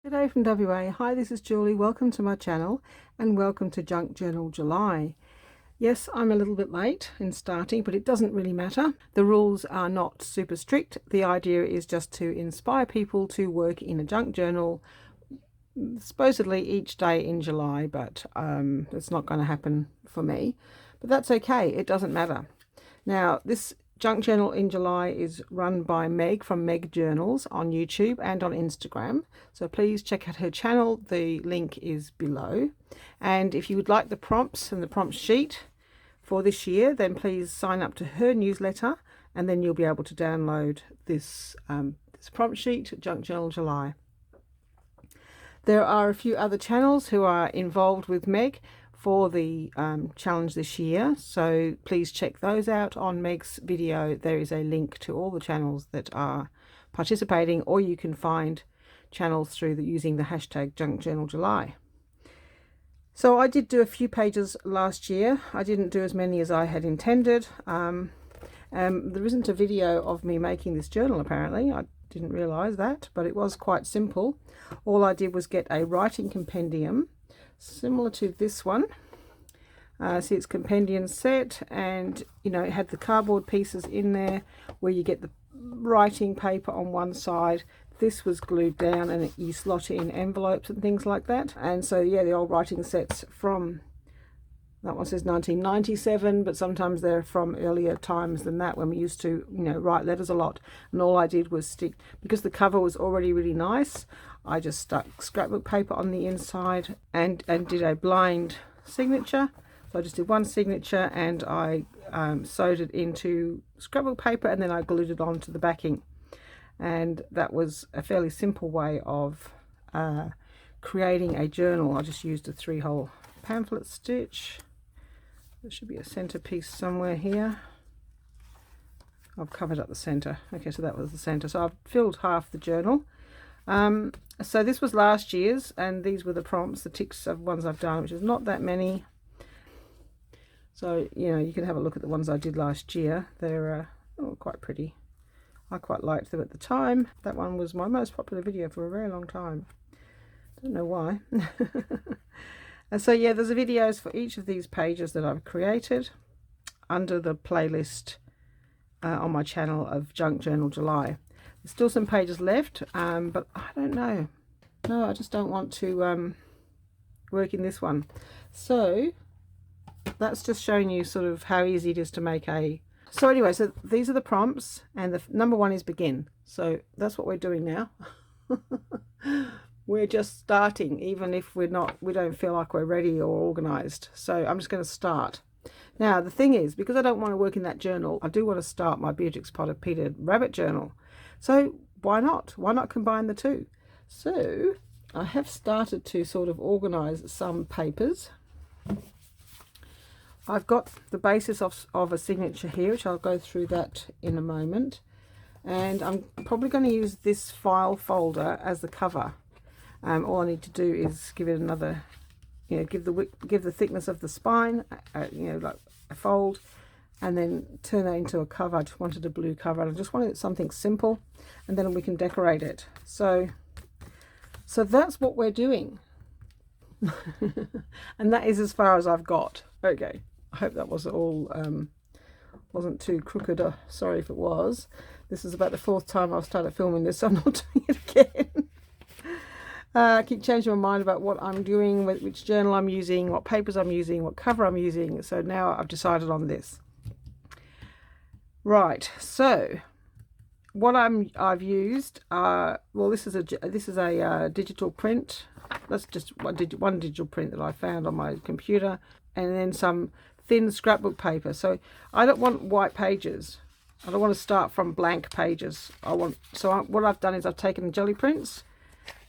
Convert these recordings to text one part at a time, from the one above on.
G'day from WA. Hi, this is Julie. Welcome to my channel and welcome to Junk Journal July. Yes, I'm a little bit late in starting, but it doesn't really matter. The rules are not super strict. The idea is just to inspire people to work in a junk journal supposedly each day in July, but it's not going to happen for me. But that's okay. It doesn't matter. Now, this junk journal in July is run by Meg from Meg Journals on YouTube and on Instagram. So please check out her channel. The link is below. And if you would like the prompts and the prompt sheet for this year, then please sign up to her newsletter, and then you'll be able to download this prompt sheet, Junk Journal July. There are a few other channels who are involved with Meg for the challenge this year, so please check those out. On Meg's video there is a link to all the channels that are participating, or you can find channels through using the hashtag Junk Journal July. So I did do a few pages last year. I didn't do as many as I had intended. There isn't a video of me making this journal apparently. I didn't realize that, but it was quite simple. All I did was get a writing compendium similar to this one. See, it's compendium set, and you know, it had the cardboard pieces in there where you get the writing paper on one side. This was glued down, and you slot it in envelopes and things like that. And so yeah, the old writing sets from, that one says 1997, but sometimes they're from earlier times than that, when we used to, you know, write letters a lot. And all I did was stick, because the cover was already really nice, I just stuck scrapbook paper on the inside and did a blind signature. So I just did one signature, and I sewed it into scrapbook paper, and then I glued it onto the backing. And that was a fairly simple way of creating a journal. I just used a 3-hole pamphlet stitch. There should be a centerpiece somewhere here. I've covered up the center. Okay, so that was the center. So I've filled half the journal. So this was last year's, and these were the prompts, the ticks of ones I've done, which is not that many. So, you know, you can have a look at the ones I did last year. They're quite pretty. I quite liked them at the time. That one was my most popular video for a very long time. Don't know why. And so yeah, there's videos for each of these pages that I've created under the playlist on my channel of Junk Journal July. There's still some pages left, but I don't know. No, I just don't want to work in this one. So that's just showing you sort of how easy it is to make a... So anyway, so these are the prompts, and the number one is begin. So that's what we're doing now. We're just starting, even if we don't feel like we're ready or organized. So I'm just going to start. Now the thing is, because I don't want to work in that journal, I do want to start my Beatrix Peter Rabbit journal. So why not? Why not combine the two? So I have started to sort of organize some papers. I've got the basis of a signature here, which I'll go through that in a moment. And I'm probably going to use this file folder as the cover. All I need to do is give it another, you know, give the thickness of the spine, you know, like a fold, and then turn that into a cover. I just wanted a blue cover, and I just wanted something simple, and then we can decorate it. So that's what we're doing. And that is as far as I've got. Okay, I hope that was all wasn't too crooked. Sorry if it was. This is about the 4th time I've started filming this, so I'm not doing it again. I keep changing my mind about what I'm doing, which journal I'm using, what papers I'm using, what cover I'm using. So now I've decided on this. Right, so what I've used, well, this is a digital print. That's just one digital print that I found on my computer, and then some thin scrapbook paper. So I don't want white pages. I don't want to start from blank pages. What I've done is I've taken Geli prints,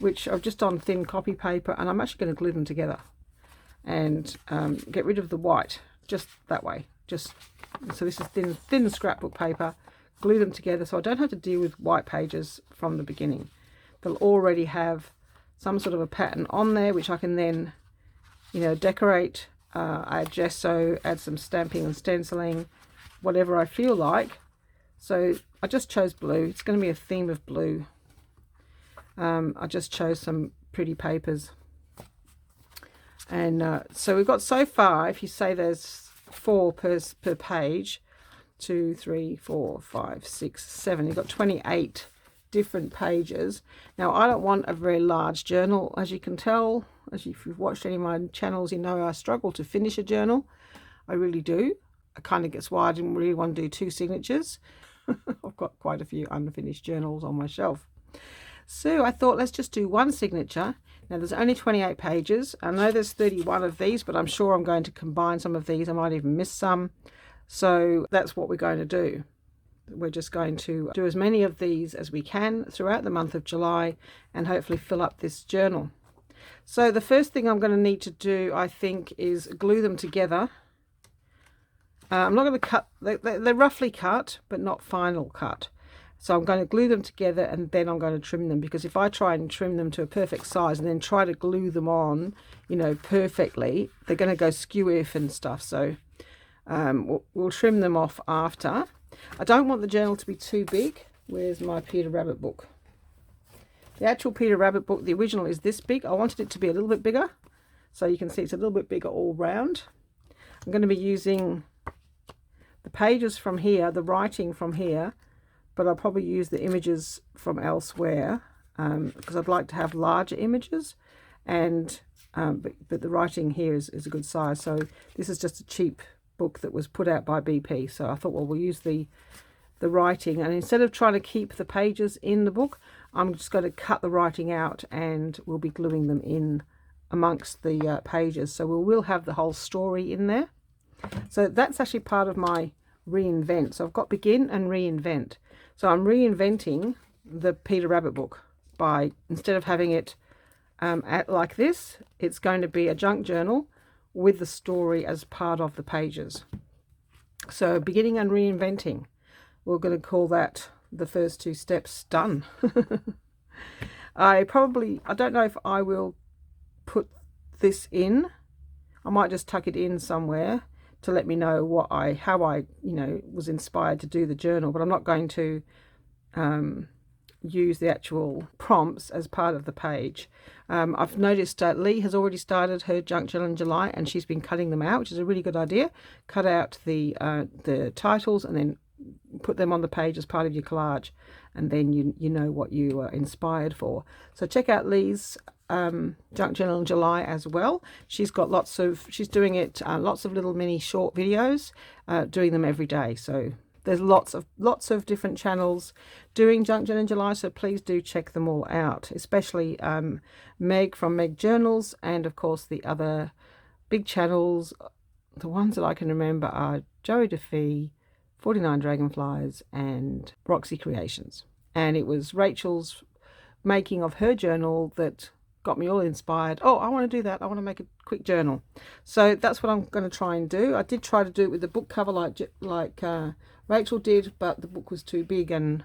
which are just on thin copy paper, and I'm actually going to glue them together and get rid of the white just that way. So this is thin scrapbook paper. Glue them together so I don't have to deal with white pages from the beginning. They'll already have some sort of a pattern on there, which I can then, you know, decorate, add gesso, add some stamping and stenciling, whatever I feel like. So I just chose blue. It's going to be a theme of blue. I just chose some pretty papers. And so we've got so far, if you say there's 4 per page, 2, 3, 4, 5, 6, 7, you've got 28 different pages. Now I don't want a very large journal, as you can tell. If you've watched any of my channels, you know I struggle to finish a journal. I really do. I kind of gets why I didn't really want to do 2 signatures. I've got quite a few unfinished journals on my shelf. So I thought, let's just do 1 signature. Now there's only 28 pages. I know there's 31 of these, but I'm sure I'm going to combine some of these. I might even miss some. So that's what we're going to do. We're just going to do as many of these as we can throughout the month of July and hopefully fill up this journal. So the first thing I'm going to need to do, I think, is glue them together. I'm not going to cut, they're roughly cut, but not final cut. So I'm going to glue them together and then I'm going to trim them, because if I try and trim them to a perfect size and then try to glue them on, you know, perfectly, they're going to go skew-iff and stuff. So we'll trim them off after. I don't want the journal to be too big. Where's my Peter Rabbit book? The actual Peter Rabbit book, the original, is this big. I wanted it to be a little bit bigger. So you can see it's a little bit bigger all round. I'm going to be using the pages from here, the writing from here, but I'll probably use the images from elsewhere, because I'd like to have larger images, and but the writing here is a good size. So this is just a cheap book that was put out by BP, so I thought, well, we'll use the writing, and instead of trying to keep the pages in the book, I'm just going to cut the writing out and we'll be gluing them in amongst the pages, so we will have the whole story in there. So that's actually part of my reinvent. So I've got begin and reinvent. So I'm reinventing the Peter Rabbit book by, instead of having it like this, it's going to be a junk journal with the story as part of the pages. So beginning and reinventing, we're going to call that the first 2 steps done. I don't know if I will put this in. I might just tuck it in somewhere to let me know how I was inspired to do the journal, but I'm not going to use the actual prompts as part of the page. I've noticed Lee has already started her junk journal in July, and she's been cutting them out, which is a really good idea. Cut out the titles and then put them on the page as part of your collage, and then you know what you are inspired for. So check out Lee's junk journal in July as well. She's got she's doing it lots of little mini short videos, doing them every day. So there's lots of different channels doing junk journal in July, so please do check them all out, especially Meg from Meg Journals, and of course the other big channels. The ones that I can remember are Joey DeFee, 49 Dragonflies, and Roxy Creations. And it was Rachel's making of her journal that got me all inspired. Oh, I want to do that. I want to make a quick journal. So that's what I'm going to try and do. I did try to do it with the book cover like Rachel did, but the book was too big, and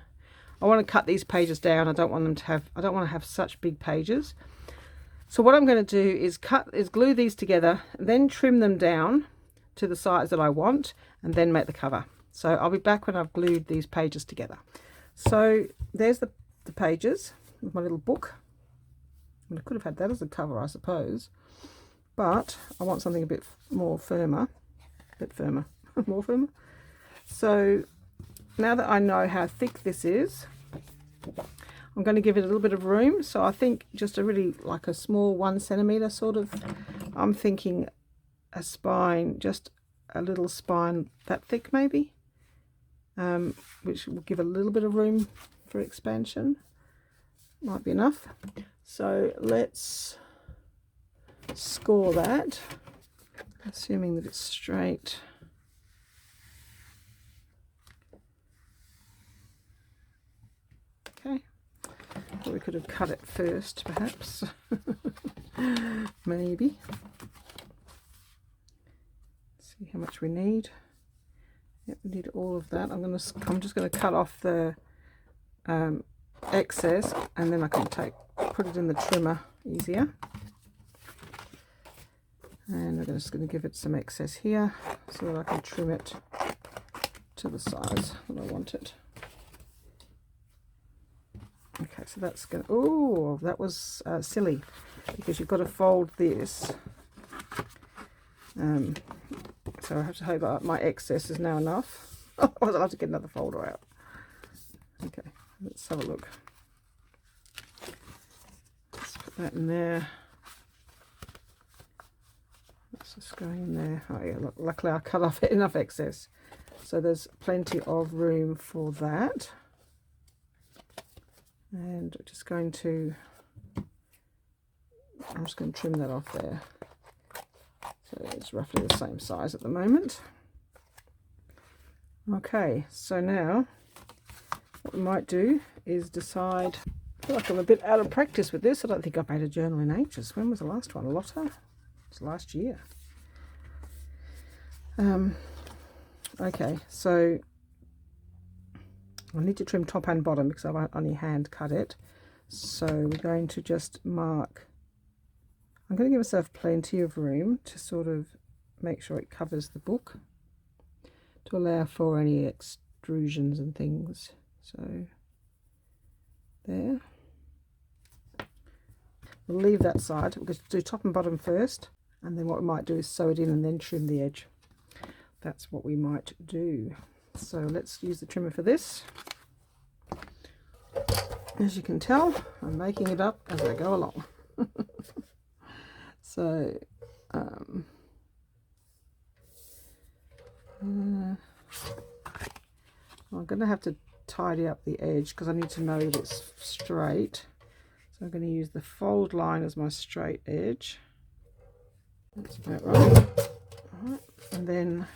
I want to cut these pages down. I don't want to have such big pages. So what I'm going to do is glue these together, then trim them down to the size that I want, and then make the cover. So I'll be back when I've glued these pages together. So there's the pages with my little book. I could have had that as a cover, I suppose, but I want something a bit more firmer, more firmer. So now that I know how thick this is, I'm going to give it a little bit of room. So I think just like a small 1 centimeter sort of, I'm thinking a spine, just a little spine that thick maybe, which will give a little bit of room for expansion. Might be enough. So let's score that, assuming that it's straight. Okay, we could have cut it first, perhaps. Maybe. Let's see how much we need. Yep, we need all of that. I'm just going to cut off the excess, and then I can put it in the trimmer easier. And I'm just going to give it some excess here so that I can trim it to the size that I want it. Okay, so that's going to, oh, that was silly, because you've got to fold this. So I have to hope that my excess is now enough. Otherwise I'll have to get another folder out. Okay, let's have a look. Let's put that in there. That's just going in there. Oh yeah, look, luckily I cut off enough excess. So there's plenty of room for that. And I'm just going to trim that off there. So it's roughly the same size at the moment. Okay, so now what we might do is decide. I feel like I'm a bit out of practice with this. I don't think I've made a journal in ages. When was the last one? Lotta? It's last year. Okay, so I need to trim top and bottom because I've only hand cut it. So we're going to just mark. I'm going to give myself plenty of room to sort of make sure it covers the book, to allow for any extrusions and things. So there. We'll leave that side. We're going to do top and bottom first, and then what we might do is sew it in and then trim the edge. That's what we might do. So let's use the trimmer for this. As you can tell, I'm making it up as I go along. So I'm going to have to tidy up the edge because I need to know that it's straight. So I'm going to use the fold line as my straight edge. That's about right. All right. And then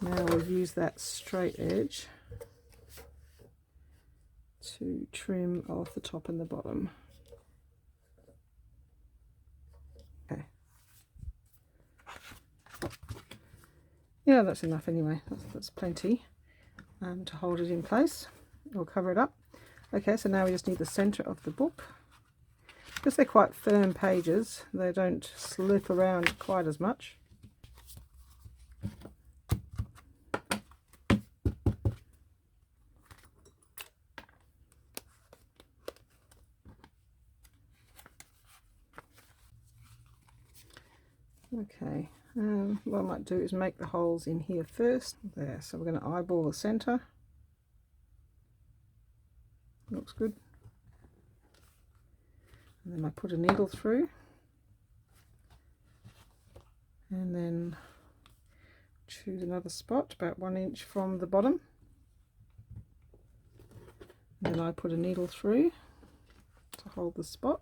now we'll use that straight edge to trim off the top and the bottom. Okay. Yeah, that's enough anyway. That's plenty to hold it in place. We'll cover it up. Okay, so now we just need the center of the book. Because they're quite firm pages, they don't slip around quite as much. Okay, what I might do is make the holes in here first. There, so we're going to eyeball the center. Looks good. And then I put a needle through, and then choose another spot about 1 inch from the bottom. And then I put a needle through to hold the spot.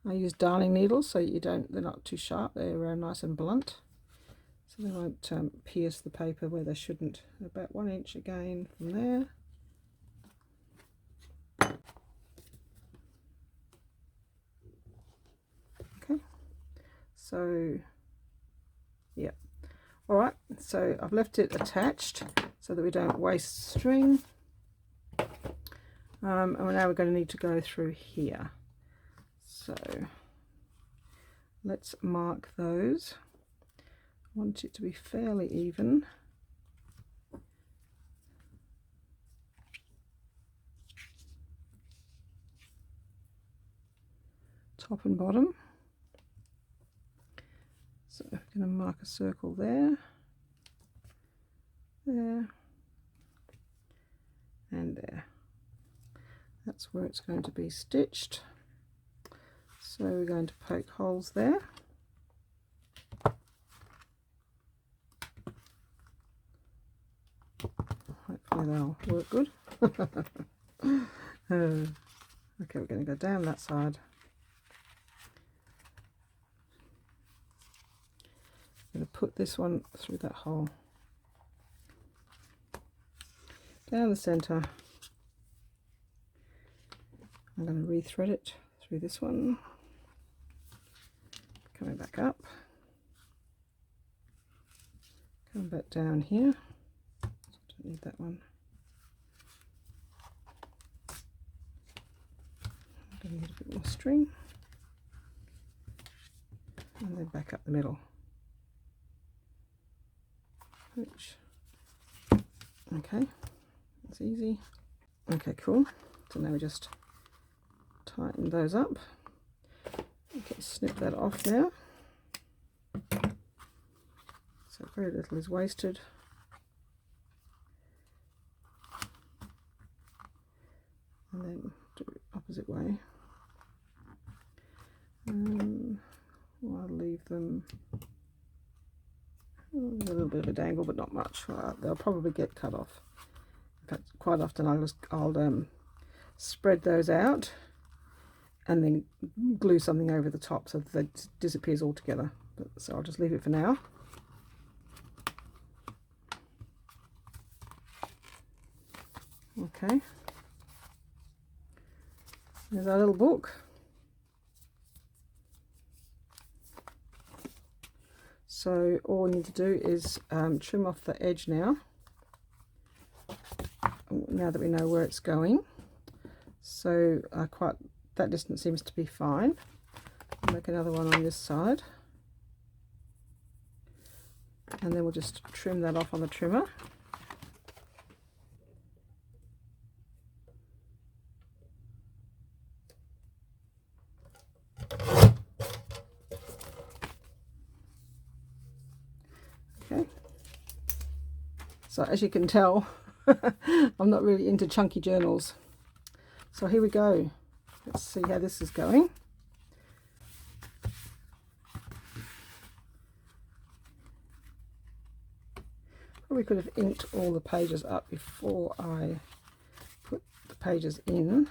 I use darning needles so they're not too sharp, they're nice and blunt, so they won't pierce the paper where they shouldn't. About 1 inch again from there. Okay, so yeah, all right, so I've left it attached so that we don't waste string. And now we're going to need to go through here. So let's mark those. I want it to be fairly even. Top and bottom. So I'm going to mark a circle there, there, and there. That's where it's going to be stitched. So we're going to poke holes there. Hopefully they'll work good. Okay, we're going to go down that side. I'm going to put this one through that hole. Down the centre. I'm going to rethread it through this one. Coming back up. Come back down here. Don't need that one. I'm going to need a bit more string. And then back up the middle. Which, okay, that's easy. Okay, cool. So now we just tighten those up. Okay, snip that off now. So very little is wasted. And then do it opposite way. I'll leave them a little bit of a dangle, but not much. They'll probably get cut off. In fact, quite often I'll spread those out and then glue something over the top so that it disappears altogether. So I'll just leave it for now. Okay. There's our little book. So all we need to do is trim off the edge now that we know where it's going. So that distance seems to be fine. I'll make another one on this side. And then we'll just trim that off on the trimmer. Okay. So as you can tell, I'm not really into chunky journals. So here we go. Let's see how this is going. Probably could have inked all the pages up before I put the pages in.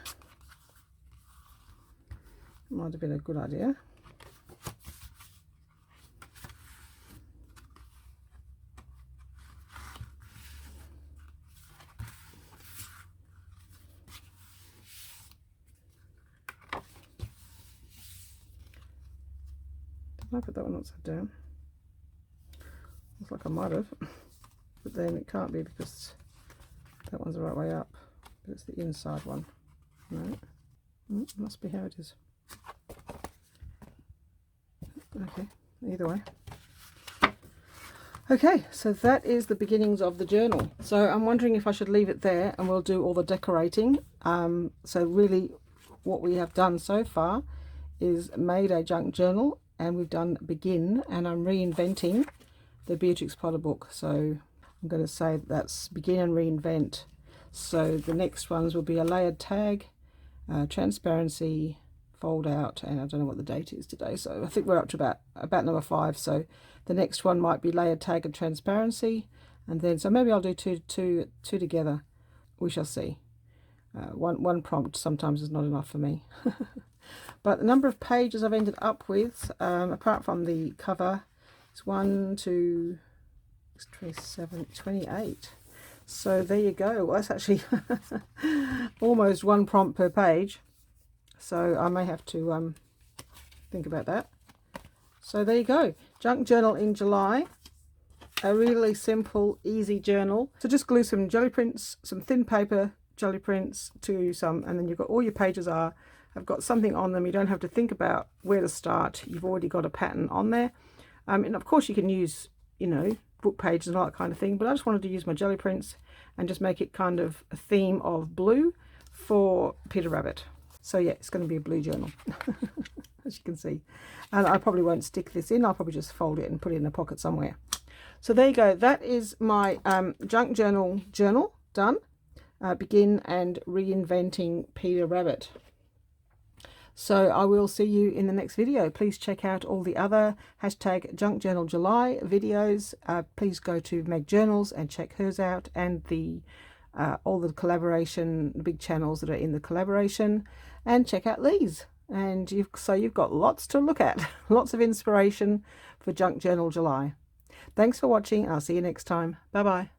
Might have been a good idea. Did I put that one upside down? Looks like I might have. But then it can't be because that one's the right way up, but it's the inside one. No, must be how it is. Okay, either way. Okay, so that is the beginnings of the journal. So I'm wondering if I should leave it there and we'll do all the decorating. So really what we have done so far is made a junk journal, and we've done begin, and I'm reinventing the Beatrix Potter book. So I'm going to say that's begin and reinvent. So the next ones will be a layered tag, transparency, fold out, and I don't know what the date is today, so I think we're up to about number 5. So the next one might be layered tag and transparency, and then so maybe I'll do two together. We shall see. One prompt sometimes is not enough for me. But the number of pages I've ended up with, apart from the cover, is 1, 2, 27, 28. So there you go. Well, that's actually almost one prompt per page. So I may have to think about that. So there you go. Junk journal in July. A really simple, easy journal. So just glue some jelly prints, some thin paper jelly prints to some, and then you've got all your pages have got something on them. You don't have to think about where to start. You've already got a pattern on there. And of course you can use, you know, book pages and all that kind of thing, but I just wanted to use my jelly prints and just make it kind of a theme of blue for Peter Rabbit. So yeah, it's going to be a blue journal, as you can see. And I probably won't stick this in. I'll probably just fold it and put it in a pocket somewhere. So there you go. That is my junk journal done. Begin and reinventing Peter Rabbit. So I will see you in the next video. Please check out all the other #JunkJournalJuly videos. Please go to Meg Journals and check hers out, and all the collaboration, big channels that are in the collaboration, and check out Lee's. And you've got lots to look at, lots of inspiration for Junk Journal July. Thanks for watching. I'll see you next time. Bye bye.